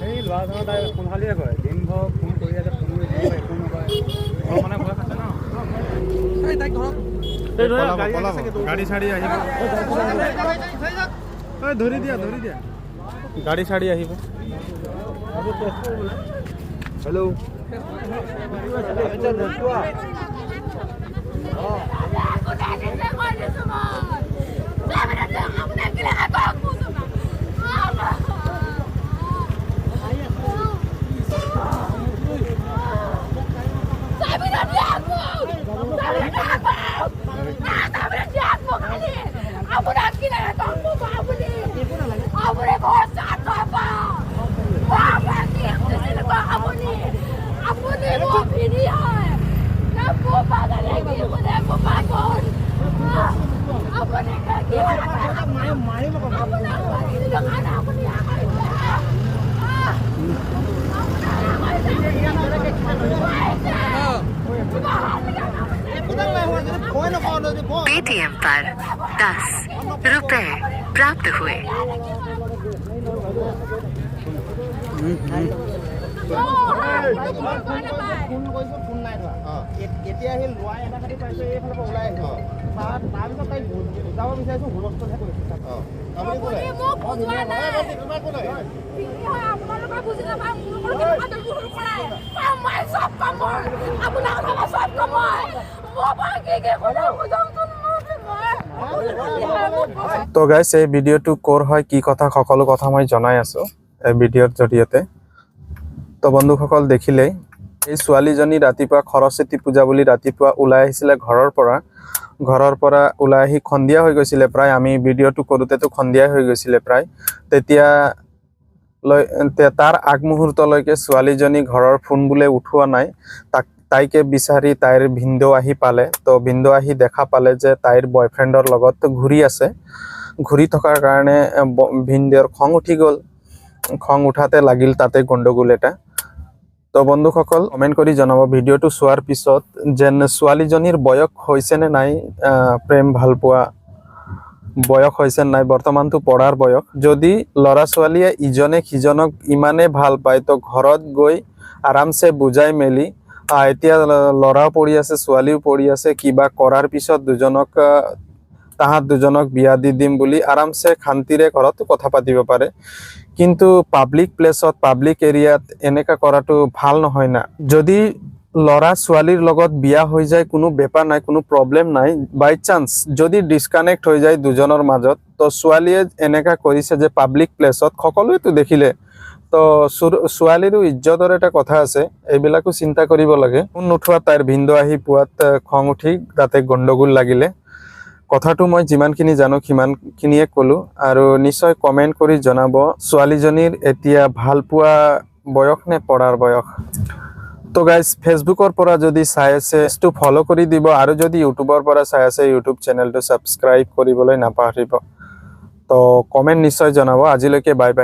এই ল'ৰাজনৰ তাই কোনফালে কয় দিনভৰ ফোন কৰি আছে ফোন একো নকয় মানে ভয় খাইছে ন গাড়ী চাড়ী আহিব ধৰি দিয়া গাড়ী চাড়ী আহিব হেল্ল' पेटीएम पर 10 रुपए प्राप्त हुए। তো গাইস এই ভিডিওটো কোৰ হয় কি কথা সকলো কথা মই জনাই আছো এই ভিডিওৰ জৰিয়তে তো বন্ধুসকল দেখিলে এই ছোৱালীজনী ৰাতিপুৱা খৰস্বতী পূজা বুলি ৰাতিপুৱা ওলাই আহিছিল ঘৰৰ পৰা ওলাই আহি খন্দিয়া হৈ গৈছিল প্ৰায় আমি ভিডিওটো কৰোতে তো খন্দিয়া হৈ গৈছিল প্ৰায় তেতিয়া তাৰ আগমুহূৰ্তলৈকে ছোৱালীজনী ঘৰৰ ফোন বুলে উঠোৱা নাই তাইকে বিচাৰি তাইৰ ভিন্দো আহি পালে তো ভিন্দো আহি দেখা পালে যে তাইৰ বয়ফ্ৰেণ্ডৰ লগত ঘূৰি আছে ঘূৰি থকাৰ কাৰণে ভিন্দৰ খং উঠি গ'ল খং উঠাতে লাগিল তাতে গণ্ডগোল এটা তো বন্ধুসকল কমেন্ট কৰি জনাব ভিডিওটো চোৱাৰ পিছত যেন ছোৱালীজনীৰ বয়স হৈছে নে নাই প্ৰেম ভাল পোৱা বয়স হৈছে নাই বৰ্তমানটো পঢ়াৰ বয়স যদি লৰা ছোৱালীয়ে ইজনে সিজনক ইমানে ভাল পায় তো ঘৰত গৈ আৰামছে বুজাই মেলি এতিয়া লৰাও পঢ়ি আছে ছোৱালীও পঢ়ি আছে কিবা কৰাৰ পিছত তাহাত দুজনক বিয়া দি দিম বুলি আৰামছে শান্তিৰে ঘৰত কথা পাতিব পাৰে কিন্তু পাব্লিক প্লেছত পাব্লিক এৰিয়াত এনেকা কৰাটো ভাল নহয় না যদি লৰা ছোৱালীৰ লগত বিয়া হৈ যায় কোনো বেপাৰ নাই কোনো প্ৰবলেম নাই বাই চান্স যদি ডিসকানেক্ট হৈ যায় দুজনৰ মাজত তো ছোৱালীয়ে এনেকা কৰিছে যে পাব্লিক প্লেছত সকলোৱে তো দেখিলে তো ছোৱালীৰো ইজ্জতৰ এটা কথা আছে এইবিলাকো চিন্তা কৰিব লাগে কোন নুঠুৱা তাইৰ ভিন্দো আহি পুৱাত খং উঠি তাতে গণ্ডগোল লাগিলে কথাটো মই যিমানখিনি জানো সিমানখিনিয়ে কলো আৰু নিশ্চয় কমেন্ট কৰি জনাব ছোৱালীজনীৰ এতিয়া ভাল পোৱা বয়স নে পঢ়াৰ বয়স তো গাইস ফেসবুকৰ পৰা যদি চাই আছে তো ফলো কৰি দিব আৰু যদি ইউটিউবৰ পৰা চাই আছে ইউটিউব চেনেলটো সাবস্ক্ৰাইব কৰিবলৈ নাপাহৰিব তো কমেন্ট নিশ্চয় জনাব আজিলৈকে বাই বাই